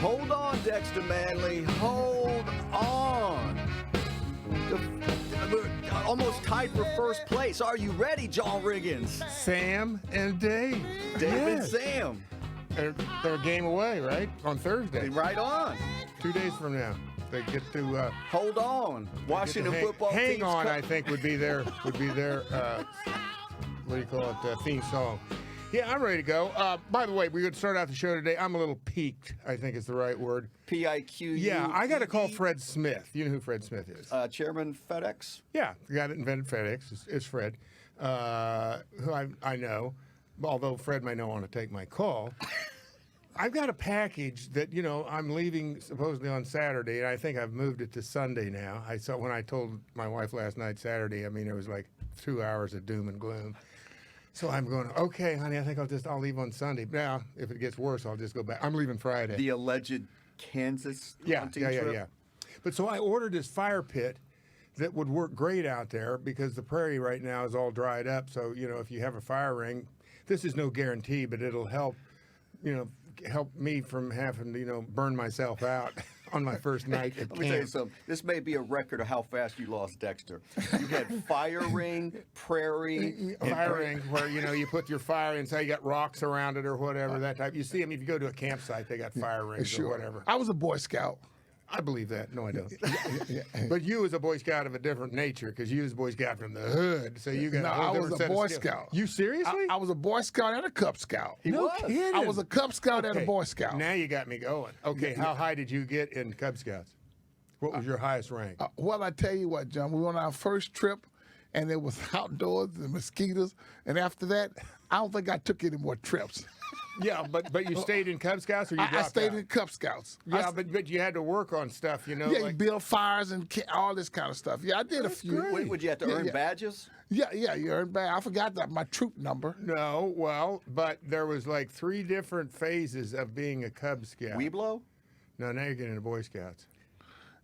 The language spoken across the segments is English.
Hold on, Dexter Manley. Hold on. We're almost tied for first place. Are you ready, John Riggins? Sam and Dave. David Yes. Sam. They're a game away, right? On Thursday. Right on. 2 days from now. They get to Hold on. Washington football team. Hang on, I think would be their what do you call it, theme song. Yeah, I'm ready to go. By the way, we're going to start out the show today. I'm a little peaked, I think is the right word. P-I-Q-U. Yeah, I got to call Fred Smith. You know who Fred Smith is? Chairman FedEx. Yeah, the guy that invented FedEx is Fred, who I know, although Fred may not want to take my call. I've got a package that, I'm leaving supposedly on Saturday, and I think I've moved it to Sunday now. When I told my wife last night, Saturday, it was like 2 hours of doom and gloom. So I'm going, okay, honey, I think I'll leave on Sunday. Now, if it gets worse, I'll just go back. I'm leaving Friday. The alleged Kansas hunting trip. Yeah. But so I ordered this fire pit that would work great out there because the prairie right now is all dried up. So, if you have a fire ring, this is no guarantee, but it'll help, help me from having to, burn myself out on my first night at Let me tell you something. This may be a record of how fast you lost Dexter. You had fire ring, prairie. Fire ring where, you put your fire inside, you got rocks around it or whatever, that type. You see them, if you go to a campsite, they got fire rings or whatever. I was a Boy Scout. I believe that. No, I don't. But you was a Boy Scout of a different nature because you was a Boy Scout from the hood. So you got No, a whole I was different a set of Boy skills. Scout. You seriously? I was a Boy Scout and a Cub Scout. No kidding. I was a Cub Scout and a Boy Scout. Now you got me going. Okay, how high did you get in Cub Scouts? What was your highest rank? Well, I tell you what, John, we went on our first trip, and it was outdoors, the mosquitoes, and after that, I don't think I took any more trips. Yeah, but you stayed in Cub Scouts or you dropped I stayed out? in Cub Scouts. Yeah, but you had to work on stuff, Yeah, like, you build fires and all this kind of stuff. Yeah, I did a few. great. Would you have to earn badges? Yeah, you earned back. I forgot my troop number. No, well, but there was like 3 different phases of being a Cub Scout. Weeblo? No, now you're getting into Boy Scouts.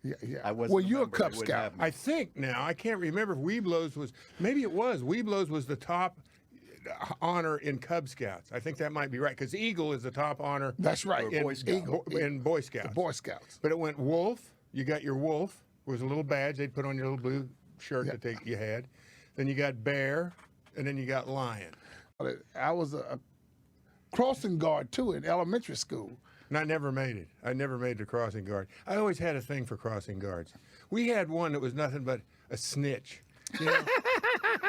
Yeah. I wasn't Well, you're a member. Cub They wouldn't Scout. have me. I think now, I can't remember if Weeblos was, maybe it was. Weeblos was the top honor in Cub Scouts. I think that might be right, because Eagle is the top honor That's right. For a Boy Scout. in Boy Scouts. The Boy Scouts. But it went Wolf. You got your Wolf. Was a little badge they'd put on your little blue shirt that you had. Then you got Bear, and then you got Lion. I was a crossing guard, too, in elementary school. And I never made it. I never made the crossing guard. I always had a thing for crossing guards. We had one that was nothing but a snitch.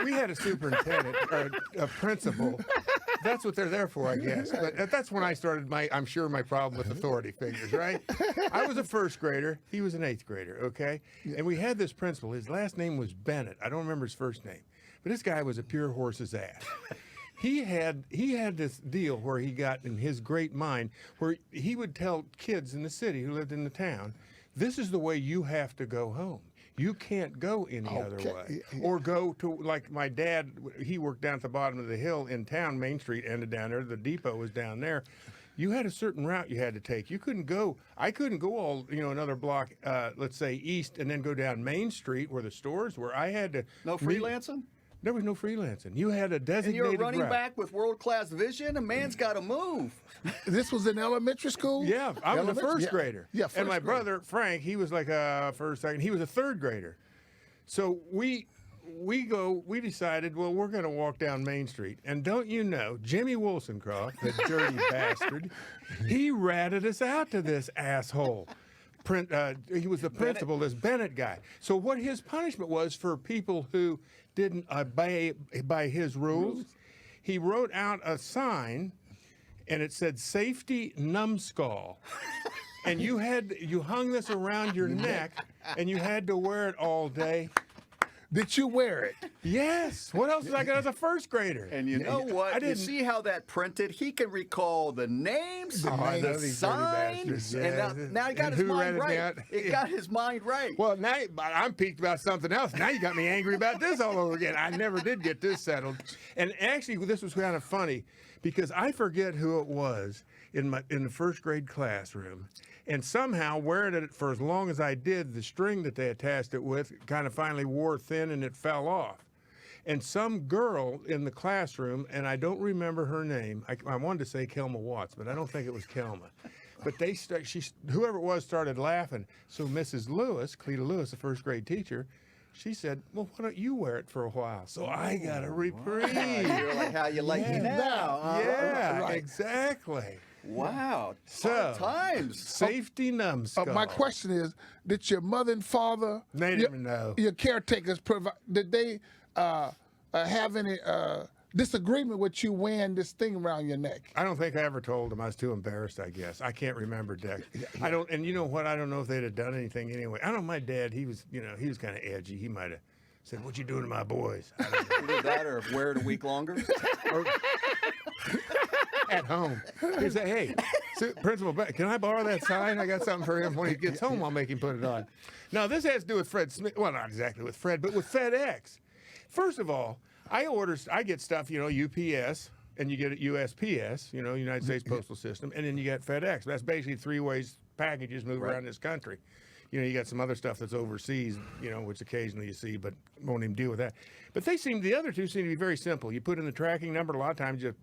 We had a superintendent or a principal. That's what they're there for, I guess. But that's when I started my problem with authority figures, right? I was a first grader. He was an 8th grader, okay? And we had this principal. His last name was Bennett. I don't remember his first name. But this guy was a pure horse's ass. He had this deal where he got in his great mind where he would tell kids in the city who lived in the town, this is the way you have to go home. You can't go any other way. Or go to, like my dad, he worked down at the bottom of the hill in town. Main Street ended down there. The depot was down there. You had a certain route you had to take. I couldn't go all, another block, let's say east, and then go down Main Street where the stores were. I had to. No freelancing? There was no freelancing. You had a designated And you're a running route. back with world-class vision? A man's got to move. This was in elementary school? Yeah, I was a first grader. Yeah, and my first grader. brother, Frank, he was like a first, second. He was a 3rd grader. So we decided, well, we're going to walk down Main Street. And don't you know, Jimmy Wollstonecroft, the dirty bastard, he ratted us out to this asshole. He was the principal, this Bennett guy. So what his punishment was for people who didn't obey by his rules, he wrote out a sign, and it said "Safety Numbskull," and you hung this around your neck, and you had to wear it all day. Did you wear it? Yes. What else did I get as a first grader? And you know what? I didn't. You see how that printed? He can recall the names, I know the these dirty signs, bastards, and yeah. now he got And his who mind read it right. down? It got his mind right. Well, now I'm peaked about something else. Now you got me angry about this all over again. I never did get this settled. And actually, this was kind of funny because I forget who it was in the first grade classroom. And somehow, wearing it for as long as I did, the string that they attached it with kind of finally wore thin and it fell off. And some girl in the classroom, and I don't remember her name, I wanted to say Kelma Watts, but I don't think it was Kelma. But whoever it was started laughing. So Mrs. Lewis, Cleta Lewis, the first grade teacher, she said, well, why don't you wear it for a while? So I got a reprieve. You're like, how you like me now? Yeah, Right. exactly. Wow. So, times. Safety numbskull. My question is, did your mother and father, They didn't even know. your caretakers, did they have any disagreement with you wearing this thing around your neck? I don't think I ever told them. I was too embarrassed, I guess. I can't remember, Dex. I don't, and you know what? I don't know if they'd have done anything anyway. I don't know, my dad, he was kind of edgy. He might have said, what you doing to my boys? I don't know. Either that or wear it a week longer. At home. He said, hey, Principal, can I borrow that sign? I got something for him when he gets home. I'll make him put it on. Now, this has to do with Fred Smith. Well, not exactly with Fred, but with FedEx. First of all, I get stuff, UPS, and you get it USPS, United States Postal System, and then you get FedEx. That's basically 3 ways packages move around this country. You got some other stuff that's overseas, which occasionally you see, but won't even deal with that. But the other two seem to be very simple. You put in the tracking number. A lot of times you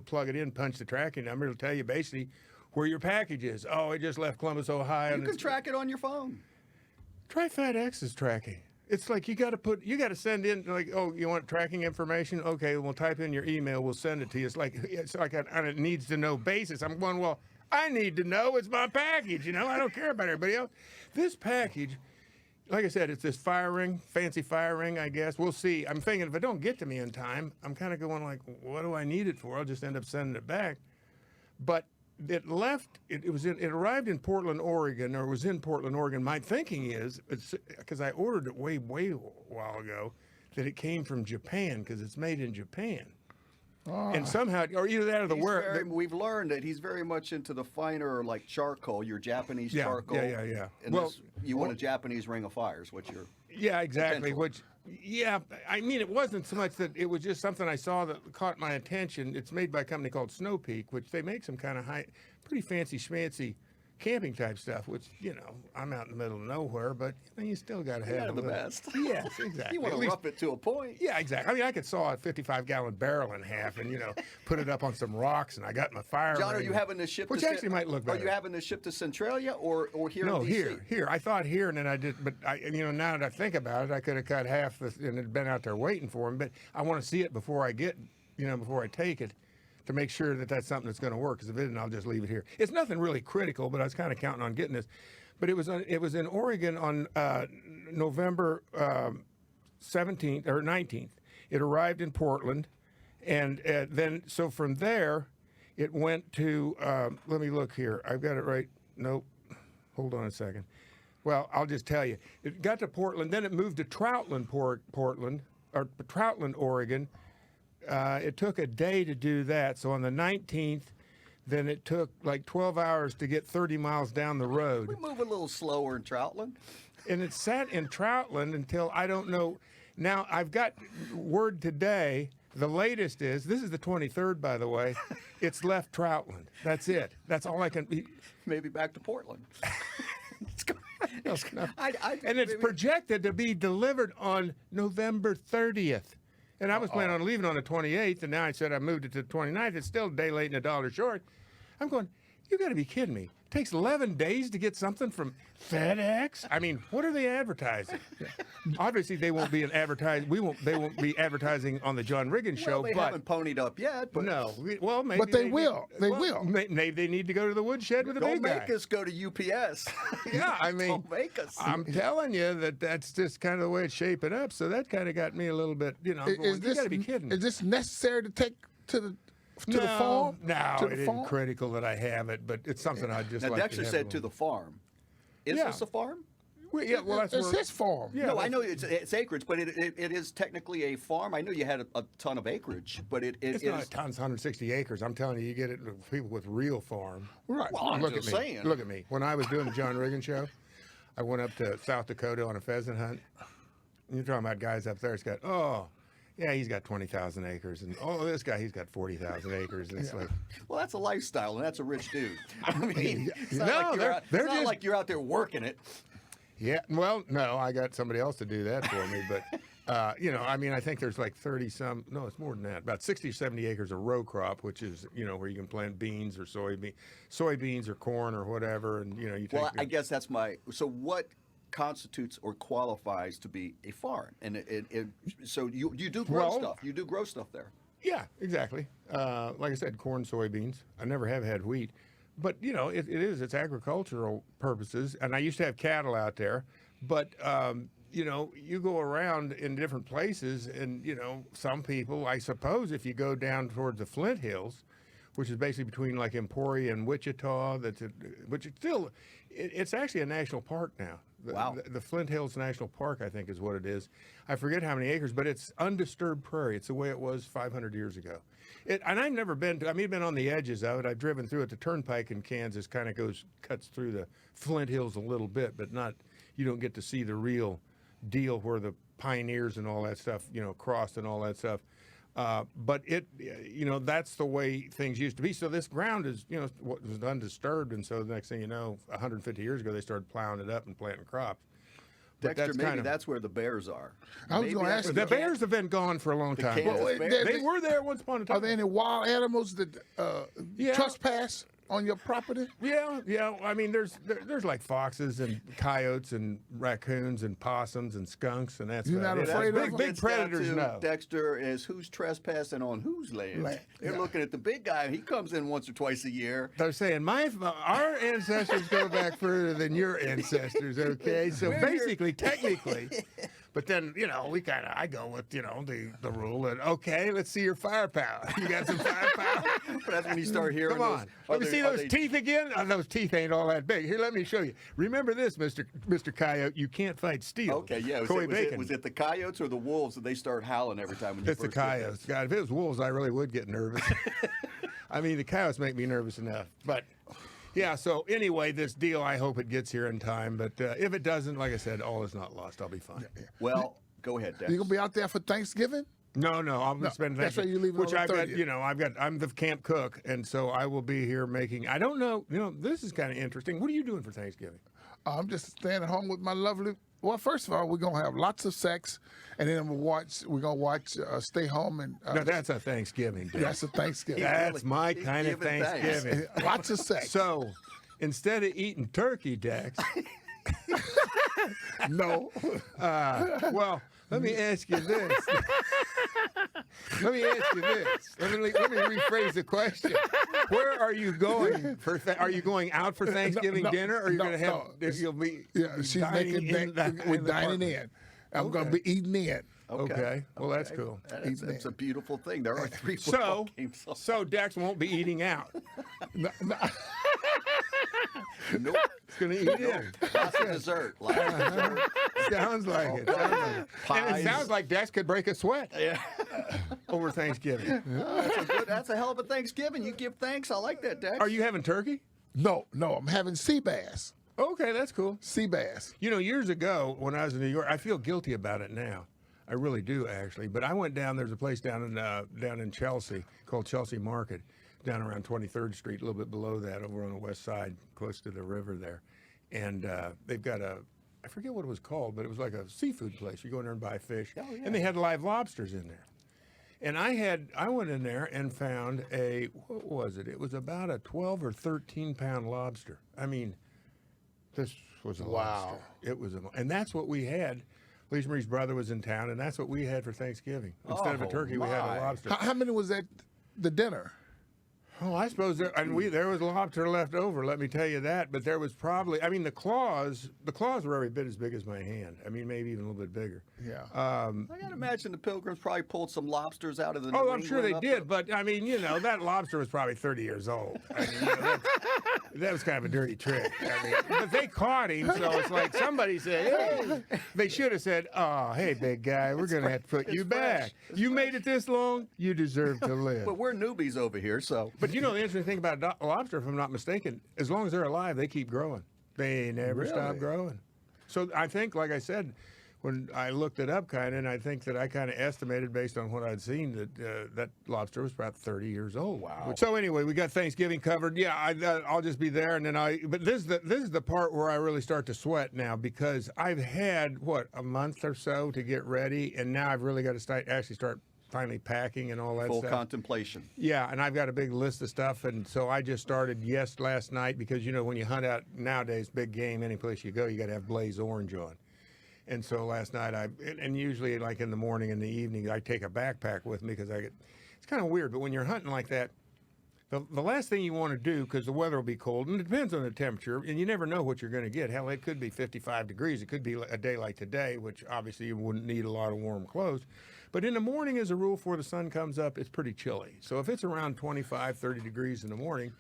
plug it in, punch the tracking number. It'll tell you basically where your package is. Oh, it just left Columbus, Ohio. You can track it on your phone. Try FedEx's tracking. It's like you got to send in, like, oh, you want tracking information? Okay, we'll type in your email. We'll send it to you. It's like on a needs to know basis. I'm going, well, I need to know. It's my package. I don't care about everybody else. This package, like I said, it's this fancy fire ring, I guess. We'll see. I'm thinking if it don't get to me in time, I'm kind of going like, what do I need it for? I'll just end up sending it back. But it arrived in Portland, Oregon, or it was in Portland, Oregon. My thinking is, because I ordered it way a while ago, that it came from Japan because it's made in Japan. And somehow, or either that or the word. We've learned that he's very much into the finer, like charcoal, your Japanese charcoal. Yeah. And you want a Japanese ring of fire is what you're. Yeah, exactly. I mean, it wasn't so much that it was just something I saw that caught my attention. It's made by a company called Snow Peak, which they make some kind of pretty fancy schmancy camping type stuff, which, I'm out in the middle of nowhere, but you still got to have the best. Yes, exactly. You want to rough it to a point. Yeah, exactly. I mean, I could saw a 55-gallon barrel in half and, put it up on some rocks, and I got my fire John, ring, are you having this ship which actually might look better. Are you having this ship to Centralia or here No, in D.C.? here. I thought here, and then I did, but now that I think about it, I could have cut half and had been out there waiting for him, but I want to see it before I before I take it, to make sure that that's something that's going to work. Because if it isn't, I'll just leave it here. It's nothing really critical, but I was kind of counting on getting this. But it was in Oregon on November 17th or 19th. It arrived in Portland, and then so from there, it went to. Let me look here. I've got it right. Nope. Hold on a second. Well, I'll just tell you. It got to Portland, then it moved to Troutland, Oregon. It took a day to do that. So on the 19th, then it took like 12 hours to get 30 miles down the road. We move a little slower in Troutland. And it sat in Troutland until, I don't know. Now, I've got word today. The latest is, this is the 23rd, by the way, it's left Troutland. That's it. That's all I can. Maybe back to Portland. And it's projected to be delivered on November 30th. And I was planning on leaving on the 28th, and now I said I moved it to the 29th. It's still a day late and $1 short. I'm going, you got to be kidding me. It takes 11 days to get something from FedEx? I mean, what are they advertising? Obviously, they won't be they won't be advertising on the John Riggins show. They haven't ponied up yet. But no. Well, maybe. But they will. They will. Maybe they need to go to the woodshed with a big guy. Don't make us go to UPS. Yeah, I mean, don't make us. I'm telling you that's just kind of the way it's shaping up. So that kind of got me a little bit, you got to be kidding me. Is this necessary to take to the farm? No, it isn't critical that I have it, but it's something I just now, like Dexter to have. said to the farm. Is this a farm? Well, yeah, well, that's it's his farm. Yeah, no, I know it's acreage, but it is technically a farm. I know you had a ton of acreage, but it's not a ton. It's 160 acres. I'm telling you get it with people with real farm. Right. Well, I'm just saying. Look at me. When I was doing the John Riggins show, I went up to South Dakota on a pheasant hunt. You're talking about guys up there. It's got, yeah, he's got 20,000 acres, and this guy, he's got 40,000 acres. And it's like, well, that's a lifestyle, and that's a rich dude. I mean, it's not, not like you're out there working it. Yeah, well, no, I got somebody else to do that for me, but You know, I mean, I think there's like 30 some, no, it's more than that, about 60 or 70 acres of row crop, which is, you know, where you can plant beans or soybeans or corn or whatever. And, you know, you take. Well, I guess that's so what constitutes or qualifies to be a farm? And so you do grow stuff. You do grow stuff there. Yeah, exactly. Like I said, corn, soybeans. I never have had wheat. But, you know, it's agricultural purposes. And I used to have cattle out there. But, you know, you go around in different places and, you know, some people, I suppose, if you go down towards the Flint Hills, which is basically between like Emporia and Wichita, which is still, it's actually a national park now. Wow. The Flint Hills National Park, I think, is what it is. I forget how many acres, but it's undisturbed prairie. It's the way it was 500 years ago. And I've never been to, I mean, I've been on the edges of it. I've driven through it. The turnpike in Kansas kind of cuts through the Flint Hills a little bit, but not, you don't get to see the real deal where the pioneers and all that stuff, you know, crossed and all that stuff. But you know, that's the way things used to be. So this ground is, you know, was undisturbed, and so the next thing you know, 150 years ago, they started plowing it up and planting crops. But Dexter, maybe that's where the bears are. I was going to ask you. The bears have been gone for a long time. They were there once upon a time. Are there any wild animals that trespass on your property? Yeah. I mean, there's like foxes and coyotes and raccoons and possums and skunks, and that's You're about not it. afraid of them? Big predators now. Dexter, is who's trespassing on whose land? They're looking at the big guy. He comes in once or twice a year. They're saying our ancestors go back further than your ancestors. Okay, so basically, technically. But then, you know, I go with, you know, the rule that, okay, let's see your firepower. You got some firepower? That's when you start hearing Come on. Let me see those teeth again. Oh, those teeth ain't all that big. Here, let me show you. Remember this, Mr. Coyote, you can't fight steel. Okay, yeah. Was it the coyotes or the wolves that they start howling every time when you It's the coyotes. God, if it was wolves, I really would get nervous. I mean, the coyotes make me nervous enough. But, yeah, so anyway, this deal, I hope it gets here in time. But if it doesn't, like I said, all is not lost. I'll be fine. Well, go ahead, Dex. You going to be out there for Thanksgiving? No, I'm going to spend that's why you leave. Which I've got, you know, I'm the camp cook, and so I will be here making. I don't know, you know, this is kind of interesting. What are you doing for Thanksgiving? I'm just staying at home with my lovely. Well, first of all, we're gonna have lots of sex, and then we're gonna watch Stay Home and. No, that's a Thanksgiving day. That's a Thanksgiving. That's my kind of Thanksgiving. Lots of sex. So, instead of eating turkey, Dex. No. Well, let me ask you this. Let me rephrase the question. Where are you going for? Are you going out for Thanksgiving dinner, or are you going to have? You'll be. Yeah, she's making. We're dining in. I'm going to be eating in. Okay. Well, that's cool. It's a beautiful thing. There are 3 football games. So Dex won't be eating out. No. Nope. He's going to eat in. Lots of dessert. Sounds like it. And it sounds like Dex could break a sweat over Thanksgiving. That's a hell of a Thanksgiving. You give thanks. I like that, Dex. Are you having turkey? No, I'm having sea bass. Okay, that's cool. Sea bass. You know, years ago when I was in New York, I feel guilty about it now. I really do, actually. But I went down. There's a place down in Chelsea called Chelsea Market, down around 23rd Street, a little bit below that, over on the west side, close to the river there. And they've got I forget what it was called, but it was like a seafood place. You go in there and buy fish. Oh, yeah. And they had live lobsters in there. And I went in there and found what was it? It was about a 12 or 13 pound lobster. I mean, this was a lobster. It was and that's what we had. Lisa Marie's brother was in town, and that's what we had for Thanksgiving. Instead of a turkey, we had a lobster. How many was at the dinner? Oh, I suppose there was lobster left over. Let me tell you that. But there was probably, I mean, the claws were every bit as big as my hand. I mean, maybe even a little bit bigger. Yeah. I gotta imagine the Pilgrims probably pulled some lobsters out of the. Oh, I'm sure they did. But I mean, you know, that lobster was probably 30 years old. I mean, you know, that was kind of a dirty trick. I mean, but they caught him, so it's like somebody said, "Hey," they should have said, "Oh, hey, big guy, we're gonna have to put you back. You made it this long, you deserve to live." But we're newbies over here, so. But you know the interesting thing about a lobster, if I'm not mistaken, as long as they're alive, they keep growing. They never stop growing. So I think, like I said, when I looked it up kind of, and I think that I kind of estimated based on what I'd seen that that lobster was about 30 years old. Wow. So anyway, we got Thanksgiving covered. Yeah, I'll just be there, and then But this is the part where I really start to sweat now, because I've had a month or so to get ready, and now I've really got to actually start finally packing and all that Full stuff. contemplation. Yeah, and I've got a big list of stuff, and so I just started last night, because when you hunt out nowadays, big game, any place you go, you got to have blaze orange on. And so last night, and usually like in the morning and the evening, I take a backpack with me, because it's kind of weird, but when you're hunting like that, the last thing you want to do, because the weather will be cold, and it depends on the temperature, and you never know what you're going to get. Hell, it could be 55 degrees. It could be a day like today, which obviously you wouldn't need a lot of warm clothes. But in the morning, as a rule, before the sun comes up, it's pretty chilly. So if it's around 25, 30 degrees in the morning,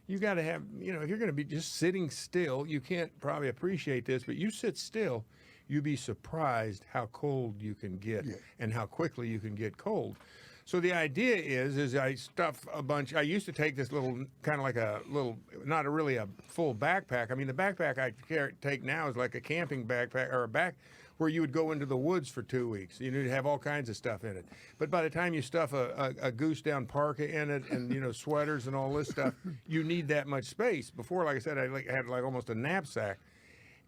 you got to have, if you're going to be just sitting still, you can't probably appreciate this, but you sit still, you'd be surprised how cold you can get and how quickly you can get cold. So the idea is I stuff a bunch. I used to take this little, kind of like a little, not really a full backpack. I mean, the backpack I take now is like a camping backpack, or a back where you would go into the woods for 2 weeks. You need to have all kinds of stuff in it. But by the time you stuff a goose down parka in it, and sweaters and all this stuff, you need that much space. Before, like I said, I had like almost a knapsack.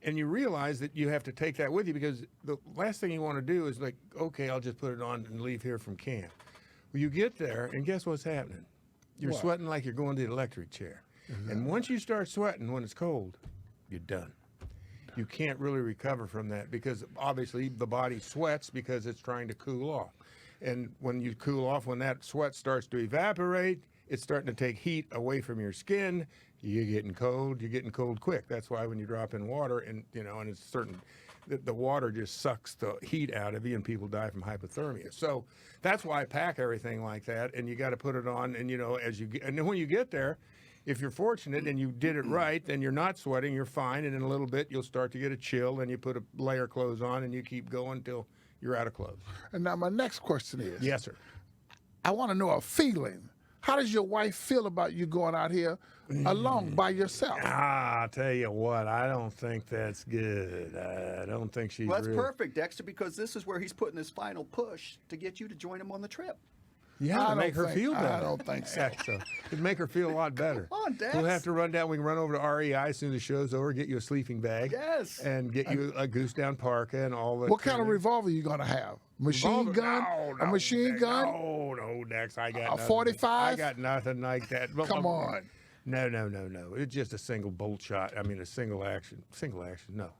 And you realize that you have to take that with you, because the last thing you want to do is like, okay, I'll just put it on and leave here from camp. Well, you get there, and guess what's happening? You're sweating like you're going to the electric chair. Exactly. And once you start sweating when it's cold, you're done. You can't really recover from that, because obviously the body sweats because it's trying to cool off. And when you cool off, when that sweat starts to evaporate, it's starting to take heat away from your skin. You're getting cold quick. That's why when you drop in water, and it's certain that the water just sucks the heat out of you, and people die from hypothermia. So that's why I pack everything like that, and you got to put it on. And and then when you get there, if you're fortunate and you did it right, then you're not sweating, you're fine. And in a little bit, you'll start to get a chill, and you put a layer of clothes on, and you keep going until you're out of clothes. And now my next question is, yes, sir. I want to know a feeling. How does your wife feel about you going out here alone by yourself? I'll tell you what, I don't think that's good. I don't think she's Well, that's really... perfect, Dexter, because this is where he's putting his final push to get you to join him on the trip. Yeah, to make her feel better. I don't think so. It'd make her feel a lot better. Come on, Dex. We'll have to run down. We can run over to REI as soon as the show's over, get you a sleeping bag. Yes. And get you a goose down parka and all that. What kind of revolver you going to have? Machine gun? No, a machine Dex, gun? No, Dex. I got a 45? I got nothing like that. Come on. No. It's just a single bolt shot. I mean, a single action. No.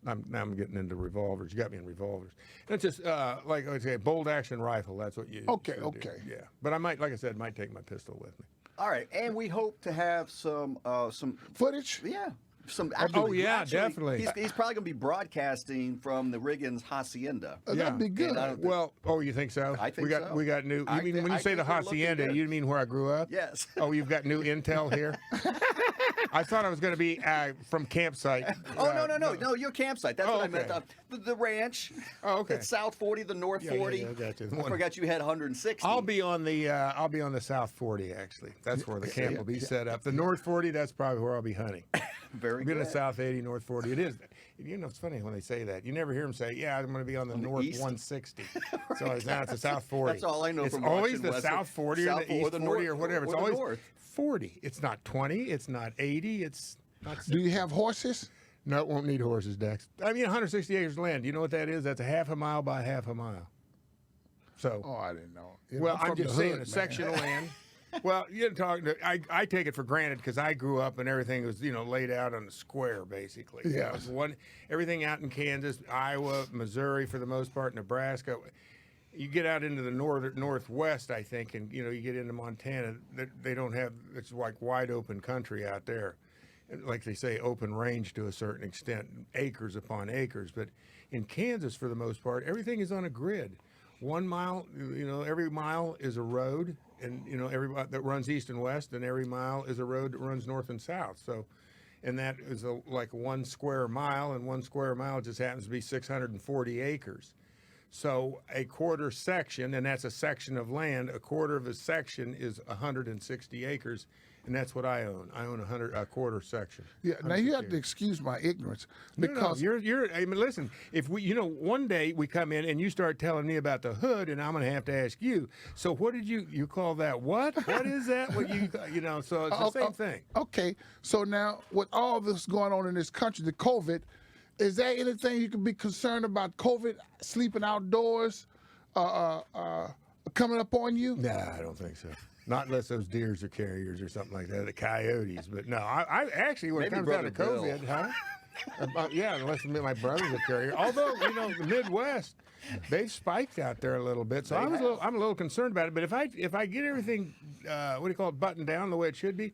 Now I'm getting into revolvers. You got me in revolvers. It's just like I say, bolt action rifle. That's what you. Okay. Do. Yeah, but I might, like I said, might take my pistol with me. All right, and we hope to have some footage. Yeah. Definitely. He's probably going to be broadcasting from the Riggins Hacienda. That'd be good. You think so? I think so. We got new. You mean when you say the Hacienda, you mean where I grew up? Yes. Oh, you've got new intel here. I thought I was going to be from campsite. No, your campsite. That's what I meant. The ranch. Oh, okay. It's South 40, the North 40. Yeah, I got you. I forgot you had 160. I'll be on the South 40 actually. That's where the camp will be set up. The North 40, that's probably where I'll be hunting. Very I'll good. be in the South 80, North 40. It is. It's funny when they say that. You never hear them say, "Yeah, I'm going to be on the North East? 160." So now it's the South 40. That's all I know it's from always watching the West- South 40 or the East 40 or whatever. It's always North. 40. It's not 20. It's not 80. It's not 60. Do you have horses? No, it won't need horses, Dex. I mean, 160 acres of land. Do you know what that is? That's a half a mile by half a mile. So. Oh, I didn't know. I'm just saying a section of land. Well, I take it for granted because I grew up and everything was, laid out on a square, basically. Yeah. Everything out in Kansas, Iowa, Missouri, for the most part, Nebraska. You get out into the northwest, I think, and, you get into Montana. They don't have, it's like wide open country out there. Like they say, open range to a certain extent, acres upon acres. But in Kansas, for the most part, everything is on a grid. 1 mile, every mile is a road. And every that runs east and west, and every mile is a road that runs north and south. So, and that is like 1 square mile, and 1 square mile just happens to be 640 acres. So a quarter section, and that's a section of land. A quarter of a section is 160 acres, and that's what I own. I own a quarter section. Yeah. Now you have to excuse my ignorance because you're. I mean, listen. If we, one day we come in and you start telling me about the hood, and I'm going to have to ask you. So what did you call that? What? What is that? What So it's the same thing. Okay. So now with all this going on in this country, the COVID, is there anything you can be concerned about? COVID, sleeping outdoors, coming up on you? Nah, I don't think so. Not unless those deers are carriers or something like that, the coyotes. But no, I actually, when it comes down to COVID, yeah, unless my brother's a carrier. Although, the Midwest, they've spiked out there a little bit. So I'm a little concerned about it. But if I get everything, buttoned down the way it should be,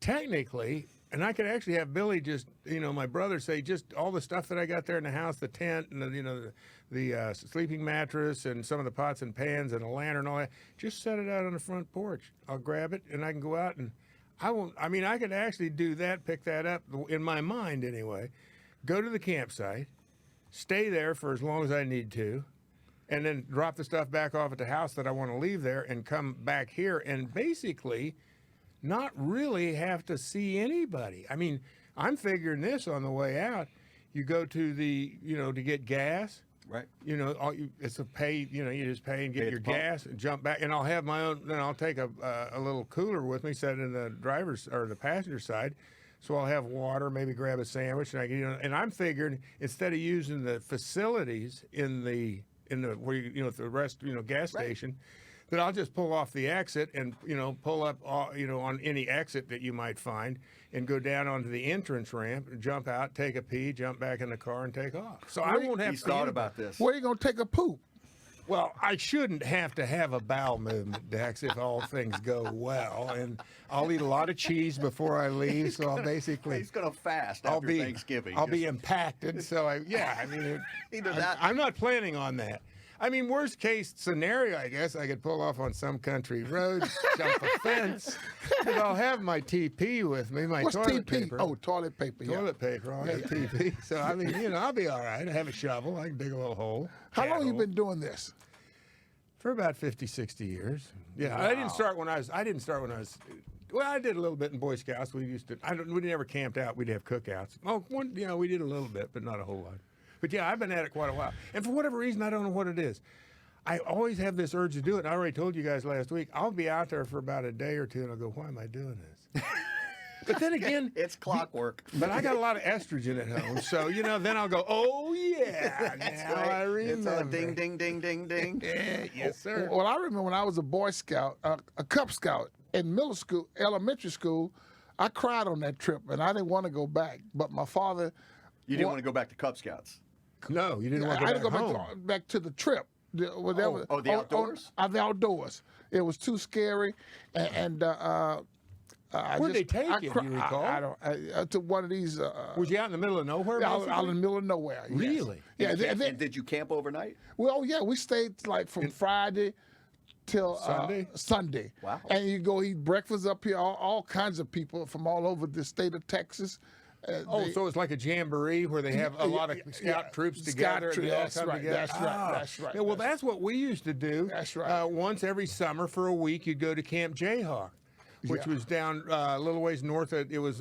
technically, and I could actually have Billy just, my brother say just all the stuff that I got there in the house, the tent and the sleeping mattress and some of the pots and pans and a lantern and all that, just set it out on the front porch. I'll grab it and I can go out and I could actually do that, pick that up in my mind anyway, go to the campsite, stay there for as long as I need to, and then drop the stuff back off at the house that I want to leave there and come back here and basically not really have to see anybody. I mean, I'm figuring this on the way out. You go to to get gas. Right. It's a pay. You just pay and get your gas and jump back. And I'll have my own. Then I'll take a little cooler with me, set it in the driver's or the passenger side. So I'll have water, maybe grab a sandwich, and and I'm figuring instead of using the facilities in the where the rest gas station. That I'll just pull off the exit and, pull up, on any exit that you might find and go down onto the entrance ramp and jump out, take a pee, jump back in the car and take off. So I won't have to thought about this. Where are you going to take a poop? Well, I shouldn't have to have a bowel movement, Dex, if all things go well. And I'll eat a lot of cheese before I leave, so I'll basically... He's going to fast after Thanksgiving. I'll be impacted, so I'm not planning on that. I mean, worst case scenario, I guess I could pull off on some country road, jump a fence, but I'll have my TP with me, my toilet paper. Oh, toilet paper. Toilet paper. I'll have TP. So I mean, I'll be all right. I have a shovel. I can dig a little hole. How long have you been doing this? For about 50, 60 years. Yeah, wow. I didn't start when I was. Well, I did a little bit in Boy Scouts. We never camped out. We'd have cookouts. We did a little bit, but not a whole lot. But yeah, I've been at it quite a while. And for whatever reason, I don't know what it is. I always have this urge to do it. And I already told you guys last week, I'll be out there for about a day or two and I'll go, why am I doing this? But then again, it's clockwork. But I got a lot of estrogen at home. So, then I'll go, oh, yeah. Now I remember. It's a ding, ding, ding, ding, ding. Yes, sir. Well, I remember when I was a Boy Scout, a Cub Scout in elementary school, I cried on that trip and I didn't want to go back. But my father. You didn't want to go back to Cub Scouts? No, you didn't want to go back home. I didn't go back to the trip. The outdoors? The outdoors. It was too scary. And where'd they take you, do you recall? I don't. To one of these. Was you out in the middle of nowhere? Out in the middle of nowhere. Yes. Really? Yeah. And did you camp overnight? Well, yeah, we stayed from Friday till Sunday. Wow. And you go eat breakfast up here. All kinds of people from all over the state of Texas. So it's like a jamboree where they have a lot of scout troops together. That's right. That's right. Yeah, well, that's what we used to do. That's right. Once every summer for a week, you'd go to Camp Jayhawk, which was down a little ways north. It was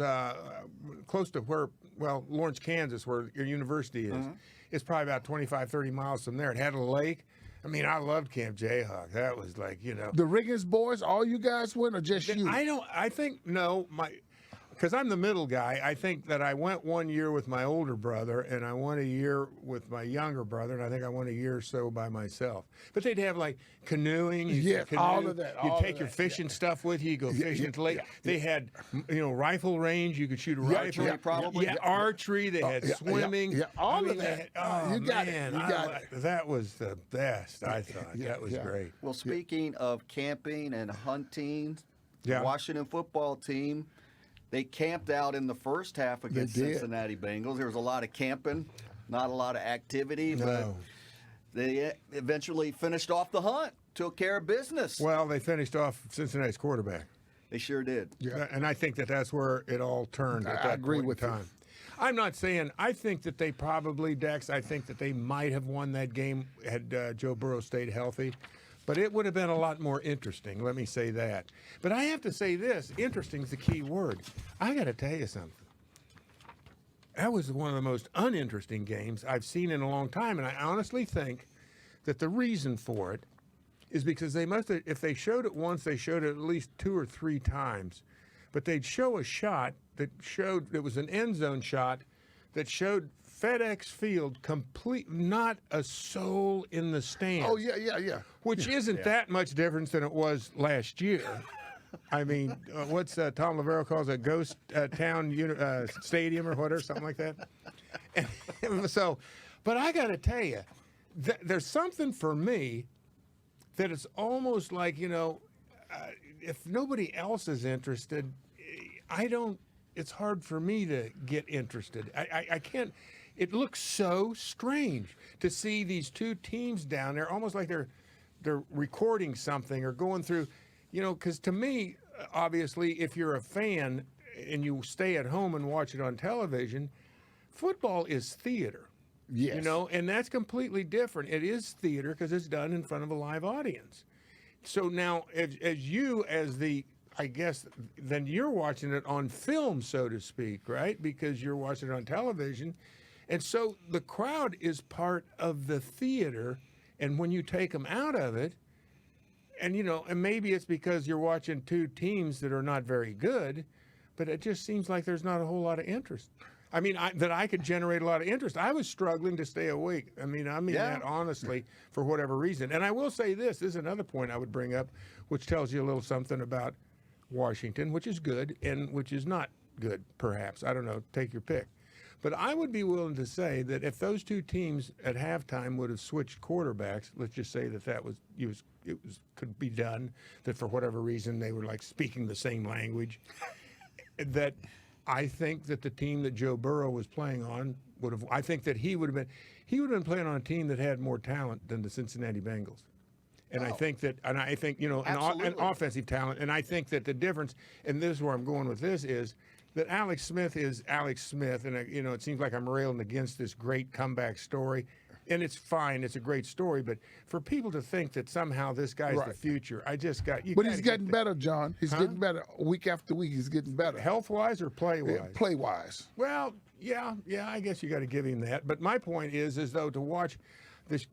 close to Lawrence, Kansas, where your university is. Mm-hmm. It's probably about 25, 30 miles from there. It had a lake. I mean, I loved Camp Jayhawk. That was like, The Riggins boys, all you guys went or just you? Because I'm the middle guy, I think that I went 1 year with my older brother, and I went a year with my younger brother, and I think I went a year or so by myself. But they'd have like canoeing, all of that. You'd take your fishing stuff with you. You go fishing at the lake. They had, rifle range. You could shoot a rifle. Probably. Yeah, archery. They had swimming. All of that. You got it. That was the best. I thought that was great. Well, speaking of camping and hunting, the Washington football team. They camped out in the first half against Cincinnati Bengals. There was a lot of camping, not a lot of activity, but they eventually finished off the hunt, took care of business. Well, they finished off Cincinnati's quarterback. They sure did. Yeah. And I think that's where it all turned at that agree point with in time. I'm not saying – I think that they probably, Dex, I think that they might have won that game had Joe Burrow stayed healthy. But it would have been a lot more interesting, let me say that. But I have to say this, interesting is the key word. I got to tell you something. That was one of the most uninteresting games I've seen in a long time, and I honestly think that the reason for it is because they must have, if they showed it once, they showed it at least 2 or 3 times. But they'd show a shot that showed, it was an end zone shot that showed FedEx Field complete, not a soul in the stands. Oh, yeah. Which isn't that much difference than it was last year. I mean, what's Tom Lavero calls a ghost town stadium or whatever, something like that. And so, but I got to tell you, there's something for me that it's almost like, if nobody else is interested, it's hard for me to get interested. I can't. It looks so strange to see these 2 teams down there, almost like they're recording something or going through, because to me, obviously, if you're a fan and you stay at home and watch it on television, football is theater. Yes. And that's completely different. It is theater because it's done in front of a live audience. So now, I guess, then you're watching it on film, so to speak, right? Because you're watching it on television. And so the crowd is part of the theater, and when you take them out of it, and maybe it's because you're watching 2 teams that are not very good, but it just seems like there's not a whole lot of interest. I mean, that I could generate a lot of interest. I was struggling to stay awake. I mean that honestly, for whatever reason. And I will say this is another point I would bring up, which tells you a little something about Washington, which is good and which is not good, perhaps. I don't know. Take your pick. But I would be willing to say that if those 2 teams at halftime would have switched quarterbacks, let's just say that could be done, that for whatever reason they were like speaking the same language, that I think that the team that Joe Burrow was playing on would have. I think that he would have been playing on a team that had more talent than the Cincinnati Bengals. And I think that, an offensive talent. And I think that the difference, and this is where I'm going with this, is that Alex Smith is Alex Smith. And, it seems like I'm railing against this great comeback story. And it's fine. It's a great story. But for people to think that somehow this guy's the future, I just got. But he's getting better, John. He's getting better. Week after week, he's getting better. Health-wise or play-wise? Play-wise. Well, yeah, I guess you got to give him that. But my point is though, to watch this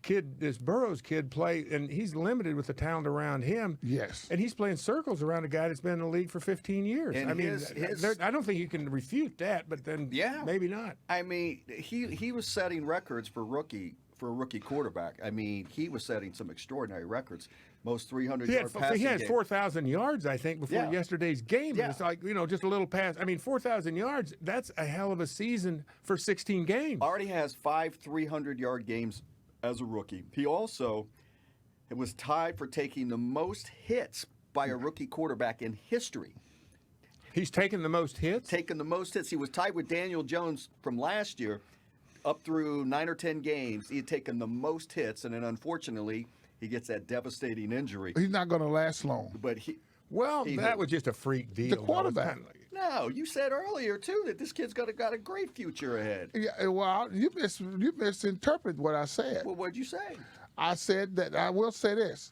Burrows kid play, and he's limited with the talent around him. Yes. And he's playing circles around a guy that's been in the league for 15 years. And I don't think you can refute that, but then maybe not. I mean, he was setting records for a rookie quarterback. I mean, he was setting some extraordinary records. Most 300-yard passing He had game. 4,000 yards, I think, before yesterday's game. Yeah. It's like, just a little pass. I mean, 4,000 yards, that's a hell of a season for 16 games. Already has 5 300-yard games as a rookie. He also was tied for taking the most hits by a rookie quarterback in history. He's taken the most hits? Taken the most hits. He was tied with Daniel Jones from last year. Up through 9 or 10 games, he had taken the most hits, and then unfortunately, he gets that devastating injury. He's not going to last long. But that was just a freak deal. The quarterback. No, you said earlier too that this kid's got a great future ahead. Yeah, well, you misinterpret what I said. Well, what'd you say? I said that I will say this: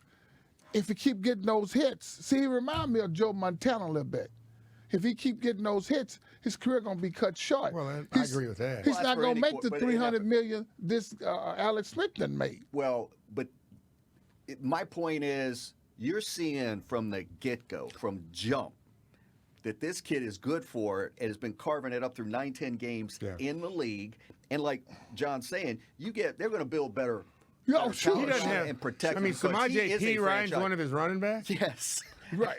if he keep getting those hits, he remind me of Joe Montana a little bit. If he keep getting those hits, his career gonna be cut short. Well, I agree with that. He's not gonna make the $300 million this Alex Smith done made. Well, but my point is, you're seeing from the get-go, from jump, that this kid is good for it and has been carving it up through 9-10 games in the league. And like John's saying, they're going to build better. Sure. He doesn't have and protect. I mean, Samaje P. Ryan's one of his running backs. Yes. Right.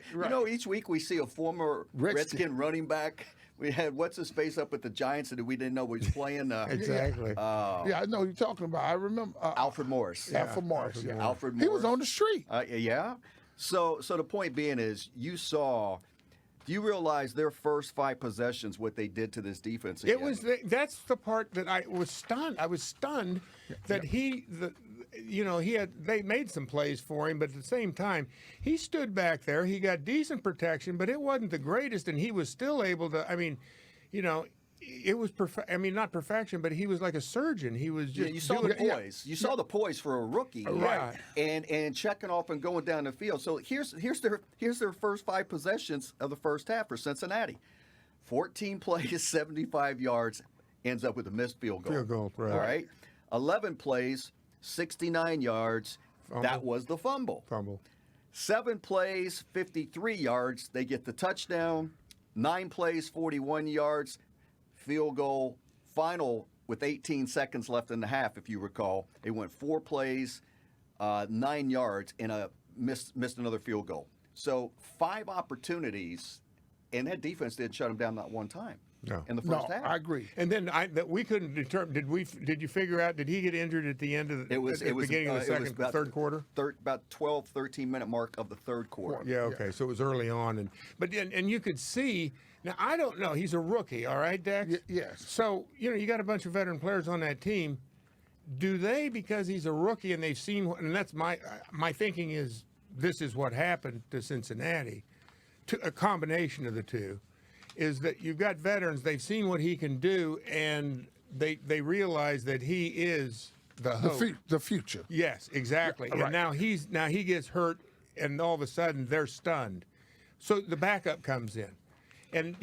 Each week we see a former Redskin running back. We had what's his face up at the Giants that we didn't know he was playing. Exactly. I know who you're talking about. I remember Alfred Morris. Alfred Morris. Alfred Morris. He was on the street. Yeah. So the point being is, you saw. Do you realize their first 5 possessions, what they did to this defense? Again? That's the part that I was stunned. I was stunned that they made some plays for him, but at the same time, he stood back there. He got decent protection, but it wasn't the greatest, and he was still able to. I mean, it was I mean, not perfection, but he was like a surgeir. He was just you saw the poise. You saw the poise for a rookie, right? And checking off and going down the field. So here's their first 5 possessions of the first half for Cincinnati. 14 plays, 75 yards, ends up with a missed field goal. Field goal, right? All right. 11 plays, 69 yards. Fumble. That was the fumble. 7 plays, 53 yards. They get the touchdown. 9 plays, 41 yards. Field goal. Final with 18 seconds left in the half, if you recall. They went 4 plays, 9 yards, and missed another field goal. So 5 opportunities, and that defense did shut them down not one time. No. In the first half. I agree. And then that we couldn't determine. Did you figure out? Did he get injured at the end of the? Beginning of the third quarter. About 12, 13-minute mark of the third quarter. Yeah. Okay. So it was early on, but you could see. Now I don't know. He's a rookie. All right, Dex. Yes. So you got a bunch of veteran players on that team. Do they, because he's a rookie and they've seen? And that's my thinking is this is what happened to Cincinnati. A combination of the two. Is that you've got veterans, they've seen what he can do, and they realize that he is the hope. The future. Yes, exactly. Yeah, right. And now he gets hurt, and all of a sudden they're stunned. So the backup comes in, and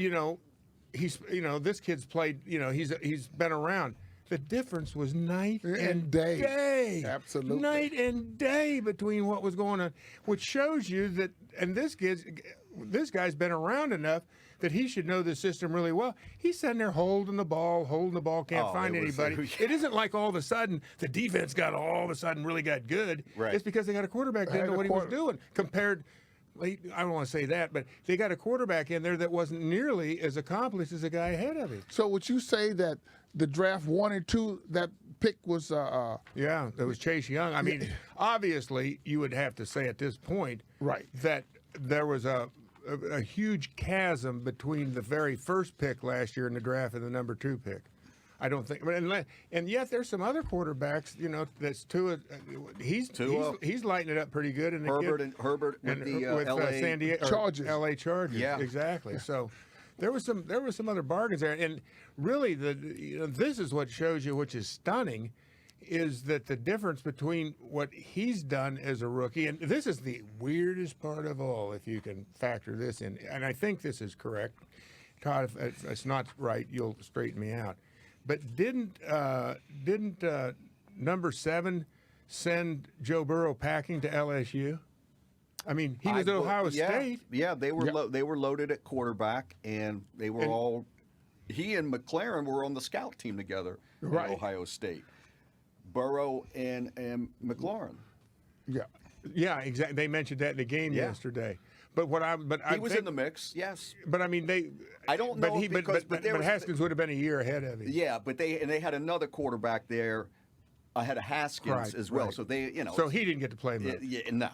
this kid's played. He's been around. The difference was night and day. Absolutely. Night and day between what was going on, which shows you that. And this guy's been around enough that he should know the system really well. He's sitting there holding the ball, can't find anybody. It isn't like all of a sudden the defense really got good. Right. It's because they got a quarterback that didn't know what he was doing compared. I don't want to say that, but they got a quarterback in there that wasn't nearly as accomplished as the guy ahead of him. So would you say that the draft 1 and 2, that pick was yeah, it was Chase Young. I mean, obviously you would have to say at this point that there was a huge chasm between the very first pick last year in the draft and the number 2 pick. I don't think, and yet there's some other quarterbacks, that's Tua. He's lighting it up pretty good. And Herbert with the LA San Diego Chargers. LA Chargers. Yeah, exactly. Yeah. So there was some other bargains there, and really this is what shows you, which is stunning, is that the difference between what he's done as a rookie, and this is the weirdest part of all, if you can factor this in, and I think this is correct. Todd, if it's not right, you'll straighten me out. But didn't number 7 send Joe Burrow packing to LSU? I mean, he was at Ohio State. Yeah, they were loaded at quarterback, and they were all. He and McLaren were on the scout team together at Ohio State. Burrow and McLaurin. Yeah, exactly. They mentioned that in the game yesterday. But he was in the mix. Yes. But I mean, I don't know. But Haskins would have been a year ahead of him. Yeah, but they had another quarterback there ahead of Haskins as well. Right. So So he didn't get to play much. Yeah, no.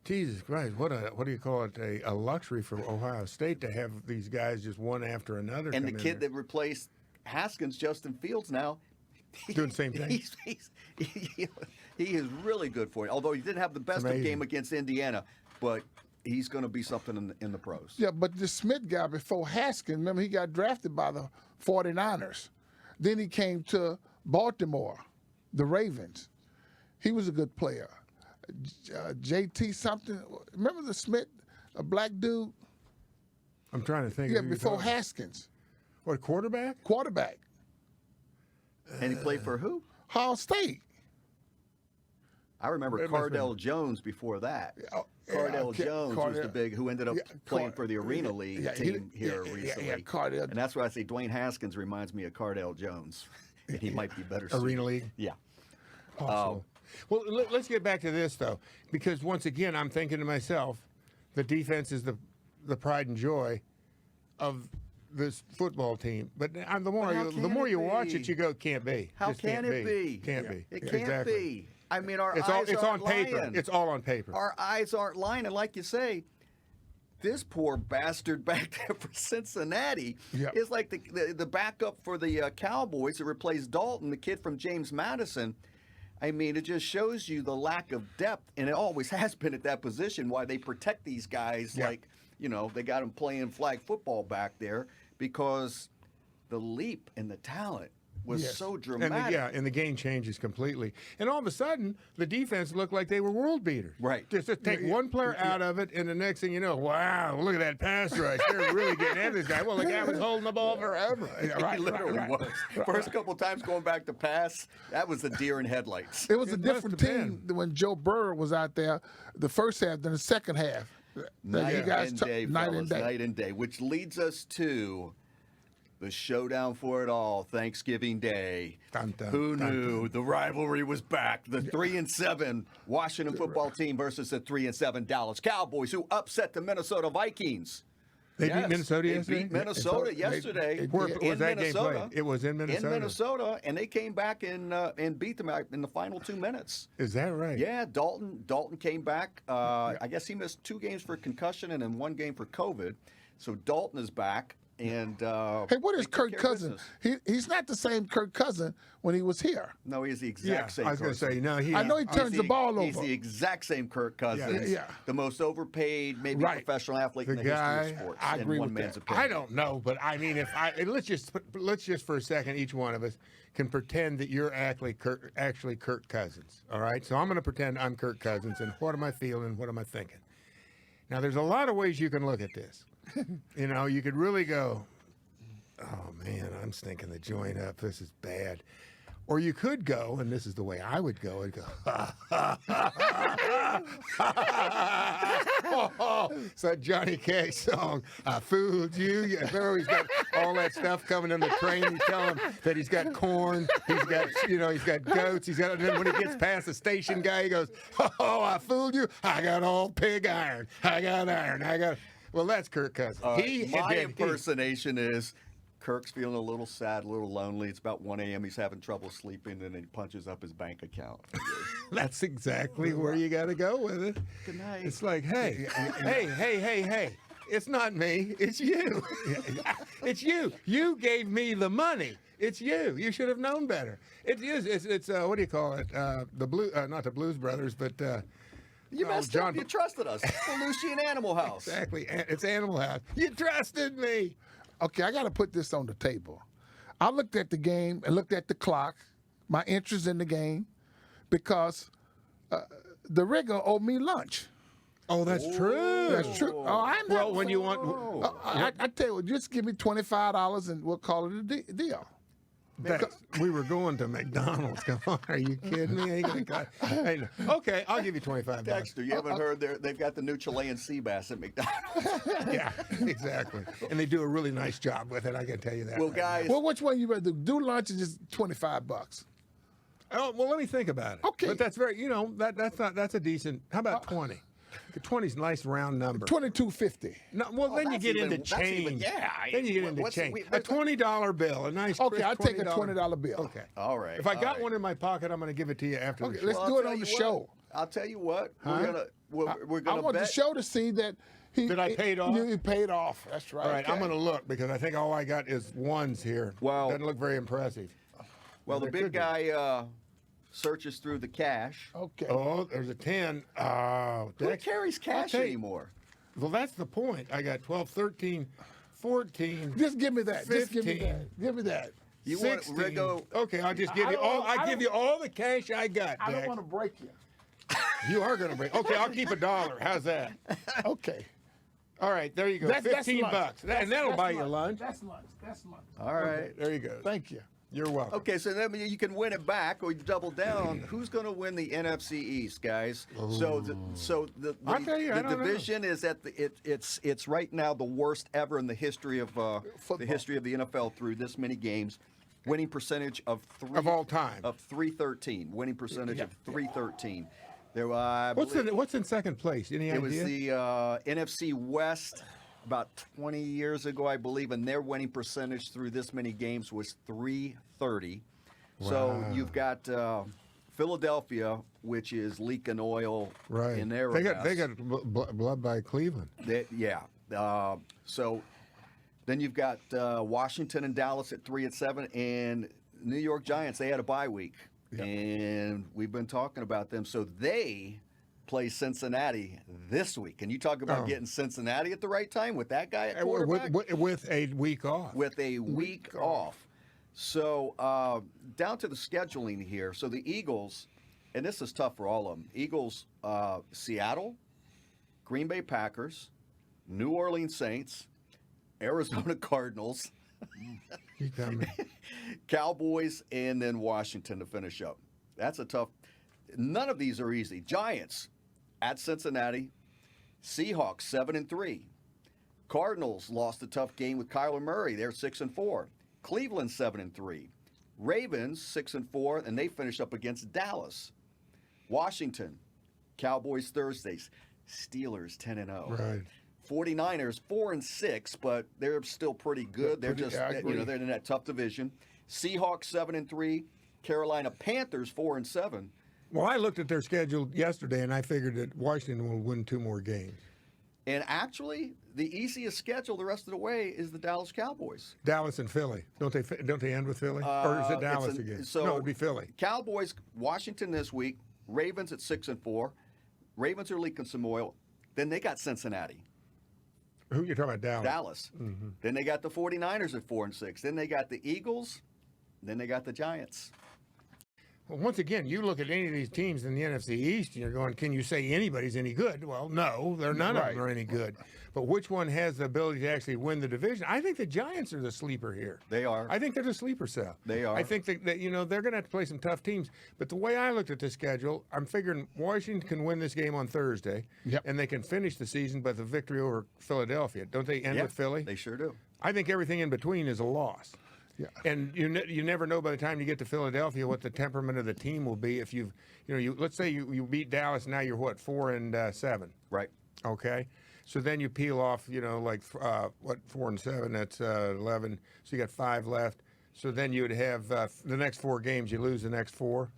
Jesus Christ! What do you call it? A luxury for Ohio State to have these guys just one after another. And the kid that replaced Haskins, Justin Fields, now doing the same thing. He is really good for it. Although he didn't have the best of game against Indiana, but he's going to be something in the pros. Yeah, but the Smith guy before Haskins, remember he got drafted by the 49ers. Then he came to Baltimore, the Ravens. He was a good player. JT something. Remember the Smith, a black dude? I'm trying to think. Yeah, before Haskins. What, quarterback? Quarterback. And he played for who? Ohio State. I remember Cardell Jones before that. Cardell Jones was the big who ended up playing for the Arena League team here recently. Yeah, Cardell. And that's why I say Dwayne Haskins reminds me of Cardell Jones. And he might be better. Arena League? Yeah. Well, let's get back to this, though, because once again, I'm thinking to myself, the defense is the pride and joy of this football team. But the more you watch it, you go, can't be. How can it be? Can't be. It can't be. I mean, it's on lying. paper. It's all on paper. Our eyes aren't lying. And like you say, this poor bastard back there for Cincinnati is like the backup for the Cowboys that replaced Dalton, the kid from James Madison. I mean, it just shows you the lack of depth, and it always has been at that position, why they protect these guys like, they got them playing flag football back there because the leap in the talent was so dramatic. And the game changes completely. And all of a sudden, the defense looked like they were world beaters. Right. Just take one player out of it, and the next thing you know, wow, look at that pass rush. They're really getting at this guy. Well, the guy was holding the ball forever. He literally was. First couple times going back to pass, that was the deer in headlights. It was a different team when Joe Burrow was out there the first half than the second half. Night and day, which leads us to the showdown for it all, Thanksgiving Day. Dun, dun, Who dun, knew dun. the rivalry was back? The 3-7 Washington football team versus the 3-7 Dallas Cowboys, who upset the Minnesota Vikings. They beat Minnesota yesterday? They beat Minnesota yesterday. Where was that game played? It was in Minnesota. In Minnesota, and they came back and beat them out in the final 2 minutes. Is that right? Yeah, Dalton came back. I guess he missed 2 games for concussion and then 1 game for COVID. So Dalton is back. And hey, what is Kirk Cousins? He's not the same Kirk Cousins when he was here. No, he's the exact same. I was going to say no. I know he turns the ball over. He's the exact same Kirk Cousins. Yeah. The most overpaid, maybe professional athlete in the history of sports. I agree with man's that. opinion. I don't know, but I mean, let's just for a second, each one of us can pretend that you're actually Kirk Cousins. All right, so I'm going to pretend I'm Kirk Cousins, and what am I feeling? What am I thinking? Now, there's a lot of ways you can look at this. You know, you could really go, oh, man, I'm stinking the joint up. This is bad. Or you could go, and this is the way I would go, and go, it's that Johnny Cash song, I fooled you. Remember, he's got all that stuff coming on the train. You tell him that he's got corn, he's got goats, and then when he gets past the station guy, he goes, oh, I fooled you. I got all pig iron. I got iron. Well, that's Kirk Cousins. My impersonation is Kirk's feeling a little sad, a little lonely. It's about 1 a.m. He's having trouble sleeping, and then he punches up his bank account. That's exactly where you got to go with it. Good night. It's like, hey. It's not me. It's you. It's you. You gave me the money. It's you. You should have known better. It's what do you call it? Not the Blues Brothers, but. You messed up. You trusted us. Belushi and Animal House. Exactly. It's Animal House. You trusted me. Okay, I got to put this on the table. I looked at the game and looked at the clock, my interest in the game, because the Riggo owed me lunch. Oh, that's true. That's true. Oh, I know. Well, when you want... I tell you, just give me $25 and we'll call it a deal. We were going to McDonald's. Come on, are you kidding me? Okay, I'll give you $25. Dexter, you haven't heard they've got the new Chilean sea bass at McDonald's. Yeah, exactly. And they do a really nice job with it, I can tell you that. Well, guys. Well, which one you rather do? Lunch is just $25. Oh, well, let me think about it. Okay. But that's very, that's a decent, how about 20? 20's a nice round number. $22.50. No, well, then you get into change. Then you get into change. A $20 bill, a nice. Okay, I'll take a $20 bill. Okay. All right. If I got one in my pocket, I'm going to give it to you after the show. Let's do it on the show. I'll tell you what. Huh? We're gonna. I want the show to see that I paid off. You paid off. That's right. All right, I'm going to look because I think all I got is ones here. Well, doesn't look very impressive. Well, the big guy searches through the cash. Okay. Oh, there's a 10. Who carries cash anymore? Well, that's the point. I got 12, 13, 14. Just give me that. 15, just give me that. Give me that. You 16. want Riggo? Okay, I'll just give you all. I give you all the cash I got. I don't Dex. want to break you. You are going to break. Okay, I'll keep $1. How's that? Okay. All right, there you go. That's $15. lunch. And that'll buy you lunch. That's lunch. That's lunch. All right. There you go. Thank you. You're welcome. Okay, so then you can win it back or you double down. Who's going to win the NFC East, guys? So the I'll tell you, I don't division is at it's right now the worst ever in the history of the NFL through this many games. Winning percentage of all time of 313. Winning percentage of 313. There, what's in second place? Any idea? It was the NFC West. About 20 years ago, I believe, and their winning percentage through this many games was 330. Wow. So you've got Philadelphia, which is leaking oil in their They got blood by Cleveland. So then you've got Washington and Dallas at 3-7, and New York Giants. They had a bye week, and we've been talking about them. So they play Cincinnati this week. Can you talk about getting Cincinnati at the right time with that guy at quarterback? With a week off. With a week off. So down to the scheduling here. So the Eagles, and this is tough for all of them. Eagles, Seattle, Green Bay Packers, New Orleans Saints, Arizona Cardinals, Cowboys, and then Washington to finish up. That's a tough. None of these are easy. Giants at Cincinnati, Seahawks 7-3. Cardinals lost a tough game with Kyler Murray. They're 6-4. Cleveland 7-3. Ravens 6-4, and they finish up against Dallas. Washington, Cowboys Thursdays, Steelers 10-0. Right. 49ers 4-6, but they're still pretty good. They're just they're in that tough division. Seahawks 7-3, Carolina Panthers 4-7. Well, I looked at their schedule yesterday, and I figured that Washington will win 2 more games. And actually, the easiest schedule the rest of the way is the Dallas Cowboys. Dallas and Philly. Don't they end with Philly? Or is it Dallas again? So no, it'd be Philly. Cowboys, Washington this week, Ravens at 6-4. Ravens are leaking some oil. Then they got Cincinnati. Who you talking about, Dallas? Dallas. Mm-hmm. Then they got the 49ers at 4-6. Then they got the Eagles. Then they got the Giants. Well, once again, you look at any of these teams in the NFC East, and you're going, can you say anybody's any good? Well, no, none of them are any good. But which one has the ability to actually win the division? I think the Giants are the sleeper here. They are. I think they're the sleeper cell. They are. I think that they're going to have to play some tough teams. But the way I looked at this schedule, I'm figuring Washington can win this game on Thursday, and they can finish the season with a victory over Philadelphia. Don't they end with Philly? They sure do. I think everything in between is a loss. Yeah. And you never know by the time you get to Philadelphia what the temperament of the team will be. If let's say you beat Dallas, now you're 4-7. Right. Okay. So then you peel off 4-7. That's 11. So you got 5 left. So then you would have the next 4 games. You lose the next 4,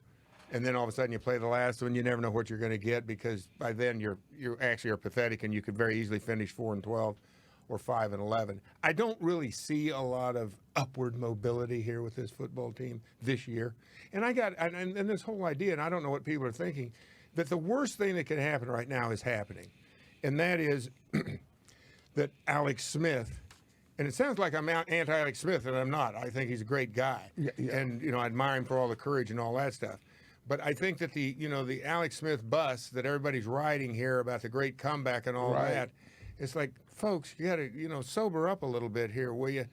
and then all of a sudden you play the last one. You never know what you're going to get because by then you actually are pathetic, and you could very easily finish 4-12. Or 5-11. I don't really see a lot of upward mobility here with this football team this year. And and this whole idea, and I don't know what people are thinking, that the worst thing that can happen right now is happening. And that is that Alex Smith, and it sounds like I'm anti-Alex Smith, and I'm not. I think he's a great guy. Yeah. And, I admire him for all the courage and all that stuff. But I think that the Alex Smith bus that everybody's riding here about the great comeback and all that, it's like, folks, you got to, sober up a little bit here, will you?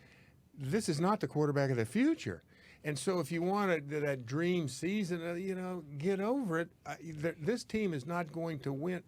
This is not the quarterback of the future. And so if you want that dream season, get over it. This team is not going to win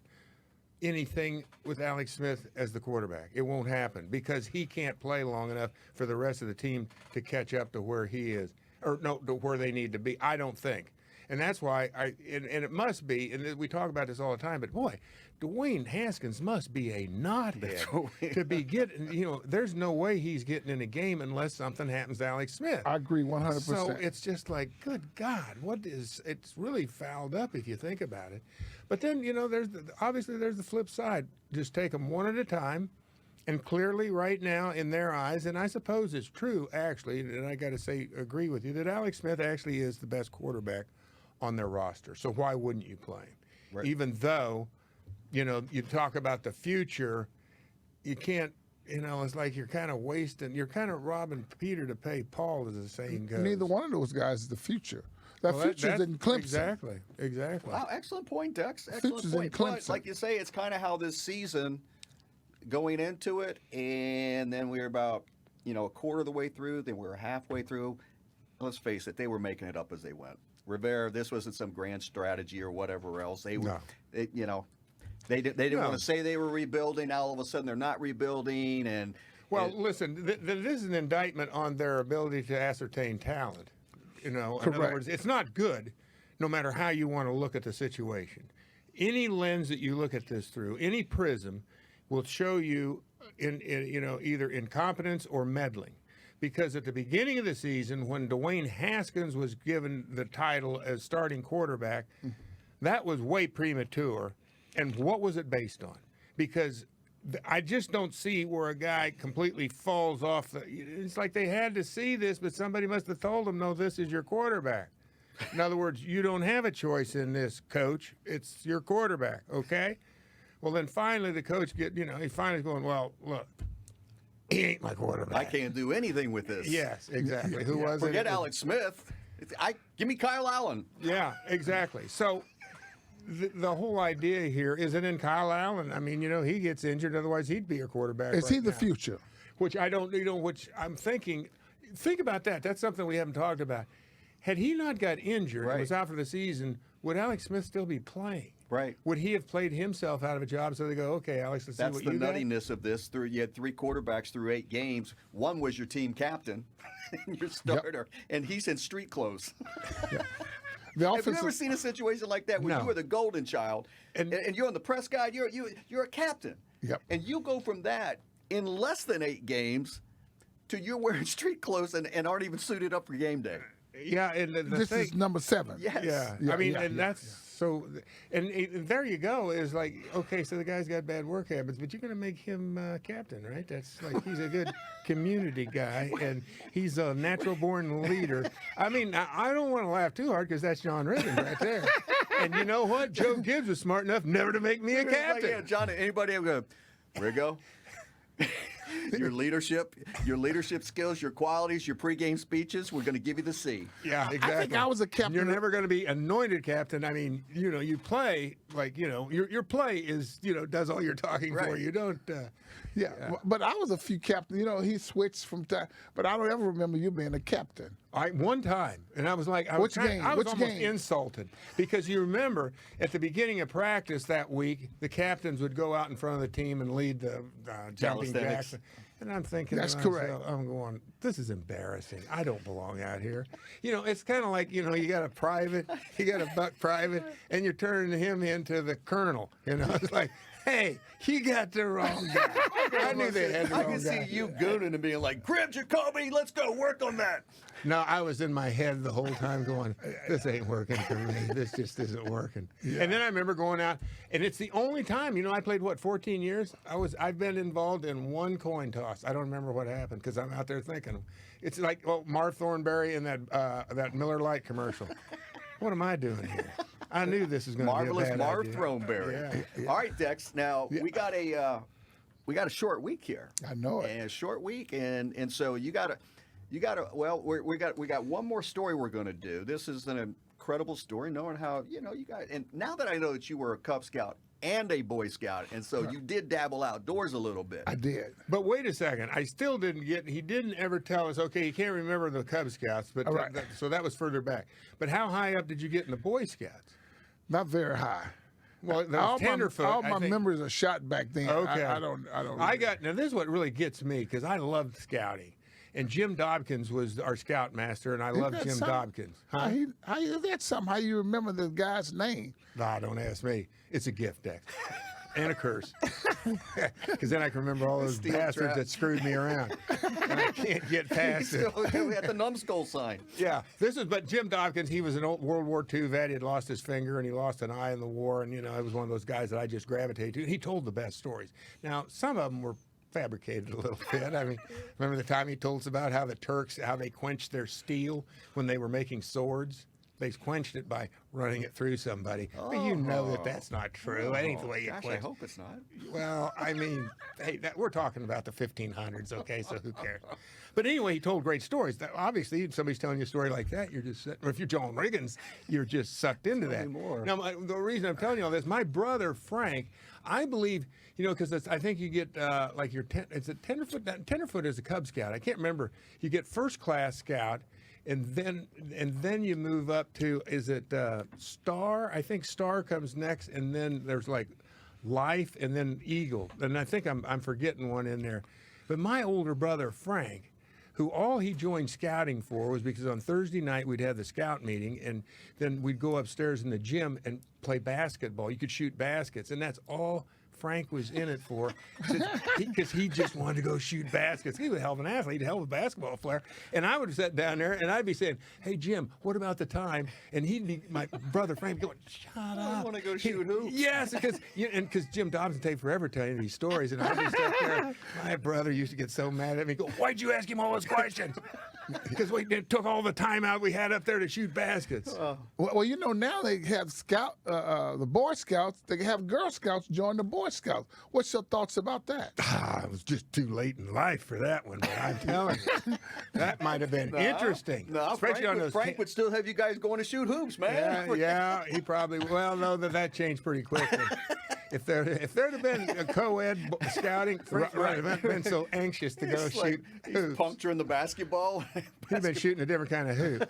anything with Alex Smith as the quarterback. It won't happen because he can't play long enough for the rest of the team to catch up to where he is, or no, to where they need to be, I don't think. And that's why and it must be, and we talk about this all the time, but boy, Dwayne Haskins must be a knothead to be getting, there's no way he's getting in a game unless something happens to Alex Smith. I agree 100%. So it's just like, good God, it's really fouled up if you think about it. But then, there's the flip side. Just take them one at a time. And clearly right now in their eyes, and I suppose it's true actually, and I got to say, agree with you, that Alex Smith actually is the best quarterback on their roster. So why wouldn't you play him? Right. Even though, you talk about the future, you can't, it's like you're kind of wasting, you're kind of robbing Peter to pay Paul, as the saying goes. Neither one of those guys is the future. That future's in Clemson. Exactly. Wow, excellent point, Dex. Excellent point. But like you say, it's kind of how this season going into it, and then we were about, a quarter of the way through, then we were halfway through. Let's face it, they were making it up as they went. Rivera, this wasn't some grand strategy or whatever else. They didn't want to say they were rebuilding. Now all of a sudden they're not rebuilding. And listen, this is an indictment on their ability to ascertain talent. In other words, it's not good, no matter how you want to look at the situation. Any lens that you look at this through, any prism, will show you either incompetence or meddling. Because at the beginning of the season, when Dwayne Haskins was given the title as starting quarterback, that was way premature. And what was it based on? Because I just don't see where a guy completely falls off. It's like they had to see this, but somebody must have told them, no, this is your quarterback. In other words, you don't have a choice in this, coach. It's your quarterback, okay? Well, then finally the coach he finally going, well, look, he ain't my quarterback. I can't do anything with this. Yes, exactly. Who was it? Forget Alex Smith. Give me Kyle Allen. Yeah, exactly. So the whole idea here is that in Kyle Allen, I mean, he gets injured, otherwise he'd be your quarterback. Is he the now. future? Which I don't, which I'm thinking, think about that. That's something we haven't talked about. Had he not got injured and was out for the season, would Alex Smith still be playing? Right. Would he have played himself out of a job so they go, okay, Alex, let's see what you got? That's the nuttiness of this. You had 3 quarterbacks through 8 games. One was your team captain, your starter, and he's in street clothes. Have you ever seen a situation like that where you were the golden child and you're on the press guide, you're a captain, and you go from that in less than 8 games to you're wearing street clothes and aren't even suited up for game day. Yeah, and this is number 7. Yes. Yeah, I mean, that's so. And there you go. Is like, okay, so the guy's got bad work habits, but you're going to make him captain, right? That's like he's a good community guy, and he's a natural-born leader. I mean, I don't want to laugh too hard because that's John Riggins right there. And you know what? Joe Gibbs was smart enough never to make me a captain. Like, John, anybody ever go, Riggo? Your leadership skills, your qualities, your pregame speeches, we're going to give you the C. Yeah, exactly. I think I was a captain. You're never going to be anointed captain. I mean, you play like, your play is, does all your talking for you. You don't. But I was a few captain. He switched from time. But I don't ever remember you being a captain. One time, and I was like, I was almost insulted because you remember at the beginning of practice that week, the captains would go out in front of the team and lead the jumping jacks. And I'm thinking, that's correct. I'm going, this is embarrassing. I don't belong out here. It's kind of like, you got a private, you got a buck private, and you're turning him into the colonel. It's like, hey, you got the wrong guy. I knew they had the wrong guy. I can see you gooning and being like, Crib Jacoby, let's go work on that. No, I was in my head the whole time going, this ain't working for me. This just isn't working. Yeah. And then I remember going out, and it's the only time, I played, 14 years? I've been involved in 1 coin toss. I don't remember what happened because I'm out there thinking. It's like Marv Thornberry in that Miller Lite commercial. What am I doing here? I knew this was going to be a bad idea. Marvelous Marv Thornberry. Yeah. All right, Dex. Now we got a short week here. I know it. And a short week, and so you got to. Well, we got one more story we're going to do. This is an incredible story, knowing how you guys. And now that I know that you were a Cub Scout and a Boy Scout, and so you did dabble outdoors a little bit. I did. But wait a second, I still didn't get. He didn't ever tell us. Okay, you can't remember the Cub Scouts, but so that was further back. But how high up did you get in the Boy Scouts? Not very high. Well, tenderfoot. All my memories are shot back then. Okay. I don't. Now this is what really gets me because I loved scouting. And Jim Dobkins was our scoutmaster, and I love Jim Dobkins. Huh? How is that something? How you remember the guy's name? Nah, don't ask me. It's a gift, Dex. And a curse. Because then I can remember all those bastards that screwed me around. And I can't get past it. At the numbskull sign. Yeah. But Jim Dobkins, he was an old World War II vet. He had lost his finger, and he lost an eye in the war. And, it was one of those guys that I just gravitated to. He told the best stories. Now, some of them were fabricated a little bit. I mean, remember the time he told us about how the Turks, how they quenched their steel when they were making swords? They quenched it by running it through somebody. Well, you know that's not true. That ain't the way you quench. I hope it's not. Well, I mean, hey, we're talking about the 1500s, okay? So who cares? But anyway, he told great stories. Obviously, if somebody's telling you a story like that, you're just sitting, or if you're John Riggins, you're just sucked into that. Now, the reason I'm telling you all this, my brother Frank, I believe, because I think you get it's a tenderfoot. Tenderfoot is a Cub Scout. I can't remember. You get first class Scout, and then you move up to, is it Star? I think Star comes next, and then there's like Life, and then Eagle, and I think I'm forgetting one in there. But my older brother Frank, who all he joined scouting for was because on Thursday night we'd have the scout meeting, and then we'd go upstairs in the gym and play basketball. You could shoot baskets, and that's all Frank was in it for, because he just wanted to go shoot baskets. He was a hell of an athlete, a hell of a basketball player. And I would have sat down there, and I'd be saying, hey, Jim, what about the time? And he'd be, my brother Frank, going, shut up. I want to go shoot hoops. Yes, because Jim Dobson take forever telling these stories, and I'd be sitting there. My brother used to get so mad at me, go, why'd you ask him all those questions? because we took all the time out we had up there to shoot baskets. Well, you know, now they have the Boy Scouts. They have Girl Scouts join the Boy Scouts. What's your thoughts about that? It was just too late in life for that one, but I'm telling you, that might have been interesting. No, especially on those. Frank would still have you guys going to shoot hoops, man. Yeah, he probably. Well, no, that changed pretty quickly. If there'd have been a co-ed scouting, Frank might have been so anxious to go shoot He's hoops. puncturing the basketball. He'd been shooting a different kind of hoop.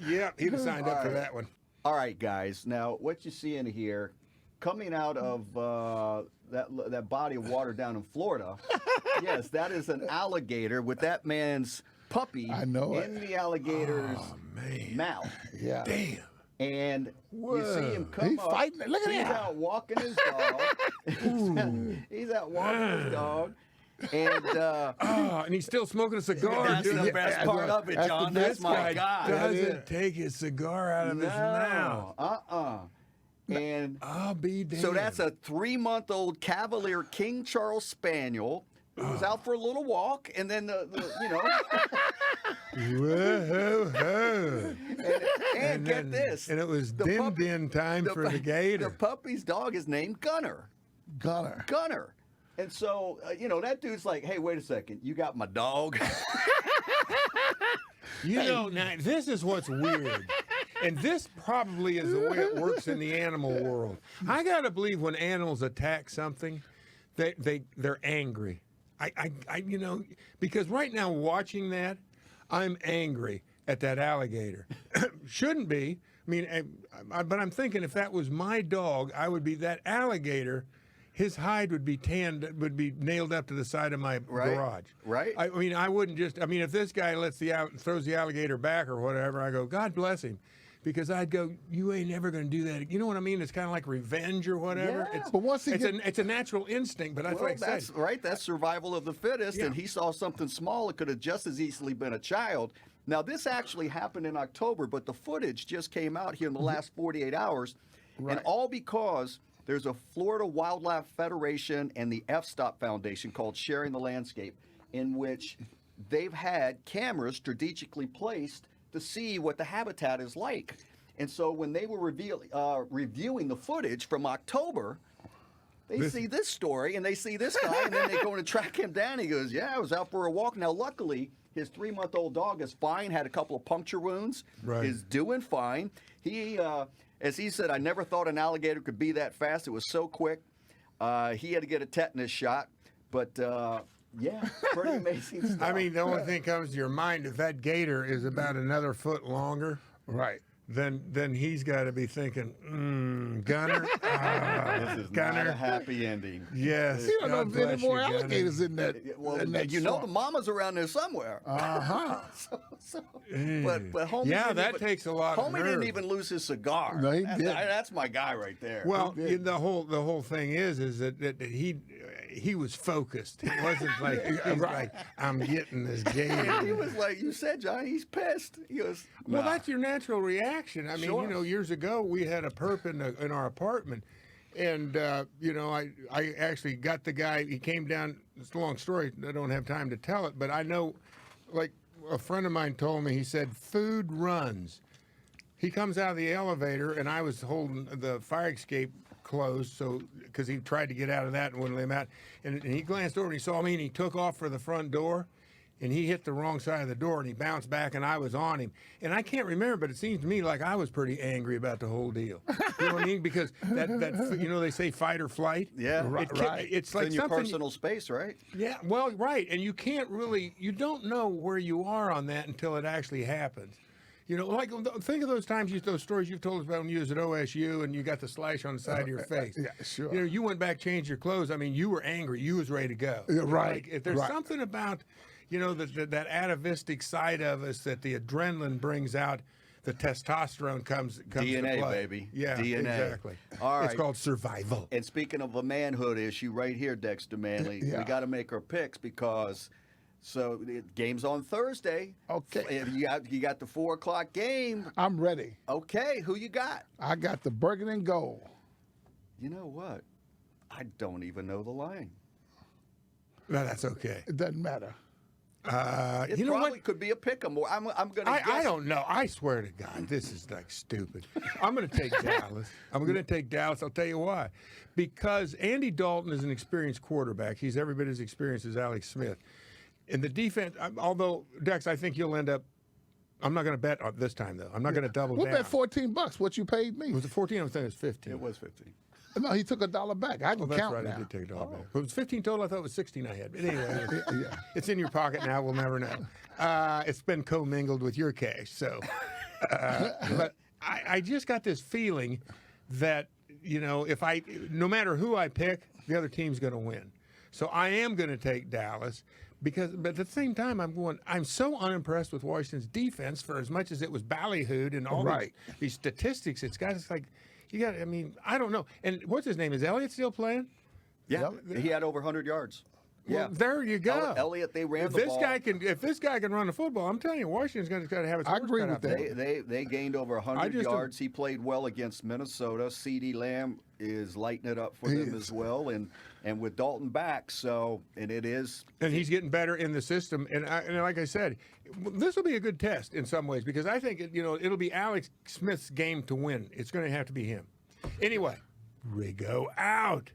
Yeah, he'd have signed up for that one. All right, guys. Now, what you see in here, coming out of that body of water down in Florida, yes, that is an alligator with that man's puppy in the alligator's mouth. Yeah. Damn. And you see him come He's up. fighting. Look at He's that. out walking his dog. He's out walking his dog. And And he's still smoking a cigar. that's dude. the best part of it, John. That's my guy. Doesn't take his cigar out of his mouth. And I'll be damned. so that's a 3-month-old Cavalier King Charles Spaniel who was out for a little walk, and then Whoa. and get this. And it was pup- din time for the gator. The puppy's dog is named Gunner. Gunner. And so, that dude's like, hey, wait a second. You got my dog? Now this is what's weird. And this probably is the way it works in the animal world. I got to believe when animals attack something, they're angry. Because right now watching that, I'm angry at that alligator. Shouldn't be. I mean, but I'm thinking if that was my dog, I would be that alligator. His hide would be would be nailed up to the side of my garage. Right. I mean, I wouldn't just. I mean, if this guy throws the alligator back or whatever, I go, God bless him, because I'd go, you ain't never going to do that. You know what I mean? It's kind of like revenge or whatever. Yeah. But once it's a natural instinct. But That's right. That's survival of the fittest. Yeah. And he saw something small. It could have just as easily been a child. Now, this actually happened in October, but the footage just came out here in the last 48 hours, and all because there's a Florida Wildlife Federation and the F-Stop Foundation called Sharing the Landscape, in which they've had cameras strategically placed to see what the habitat is like. And so when they were reviewing the footage from October, they see this story and they see this guy, and then they go and track him down. He goes, yeah, I was out for a walk. Now, luckily, his 3-month-old dog is fine, had a couple of puncture wounds, is doing fine. He... as he said, I never thought an alligator could be that fast. It was so quick. He had to get a tetanus shot. But, pretty amazing stuff. I mean, the only thing comes to your mind, if that gator is about another foot longer, then he's got to be thinking, Gunner. This is Gunner. not a happy ending. Yes. You don't know if there's any more alligators in that. Well, in that the mama's around there somewhere. But Homie that takes a lot of Homie nerve. didn't even lose his cigar. No, he didn't. That's my guy right there. Well, the whole thing is that he was focused. He wasn't like like I'm getting this gator. He was like, you said, John, he's pissed. He goes, nah. Well, that's your natural reaction. I mean, years ago we had a perp in our apartment, and I actually got the guy. He came down. It's a long story. I don't have time to tell it, but I know, like a friend of mine told me. He said, "Food runs." He comes out of the elevator, and I was holding the fire escape closed, so because he tried to get out of that and wouldn't let him out. And he glanced over and he saw me, and he took off for the front door. And he hit the wrong side of the door, and he bounced back, and I was on him. And I can't remember, but it seems to me like I was pretty angry about the whole deal. You know what I mean? Because that they say fight or flight. Yeah, It's like in your something, personal space, right? Yeah, well, right. And you don't know where you are on that until it actually happens. You know, like think of those times, those stories you've told us about when you was at OSU and you got the slash on the side of your face. Yeah, sure. You know, you went back, changed your clothes. I mean, you were angry. You was ready to go. Yeah, right. Like, if there's something about, that atavistic side of us that the adrenaline brings out, the testosterone comes DNA, to play. Baby. Yeah, DNA. Exactly. All right. It's called survival. And speaking of a manhood issue right here, Dexter Manley, we got to make our picks because the game's on Thursday. Okay. You got the 4:00 game. I'm ready. Okay, who you got? I got the burgundy and gold. You know what? I don't even know the line. No, that's okay. It doesn't matter. It you know probably what? could be a pick 'em. I'm going to guess. I don't know. I swear to God, this is like stupid. I'm going to take Dallas. I'm going to take Dallas. I'll tell you why. Because Andy Dalton is an experienced quarterback. He's every bit as experienced as Alex Smith. In the defense, although, Dex, I think you'll end up. I'm not going to bet this time, though. I'm not going to double We'll down. bet $14, what you paid me. Was it 14? I was thinking it was 15. It was 15. No, he took $1 back. I can That's count right. now. I did take $1 back. It was 15 total. I thought it was 16 I had. But anyway, it's in your pocket now. We'll never know. It's been commingled with your cash. So, but I just got this feeling that, no matter who I pick, the other team's going to win. So I am going to take Dallas. But at the same time, I'm so unimpressed with Washington's defense for as much as it was ballyhooed and all these statistics. It's like, I don't know. And what's his name? Is Elliott still playing? Yeah, he had over 100 yards. Well, there you go. Elliott, they ran the ball. If this guy can run the football, I'm telling you, Washington's going to have its work cut out. They gained over 100 yards. He played well against Minnesota. CeeDee Lamb is lighting it up for them as well, and with Dalton back, and he's getting better in the system. And like I said, this will be a good test in some ways because I think it'll be Alex Smith's game to win. It's going to have to be him. Anyway, Riggo out.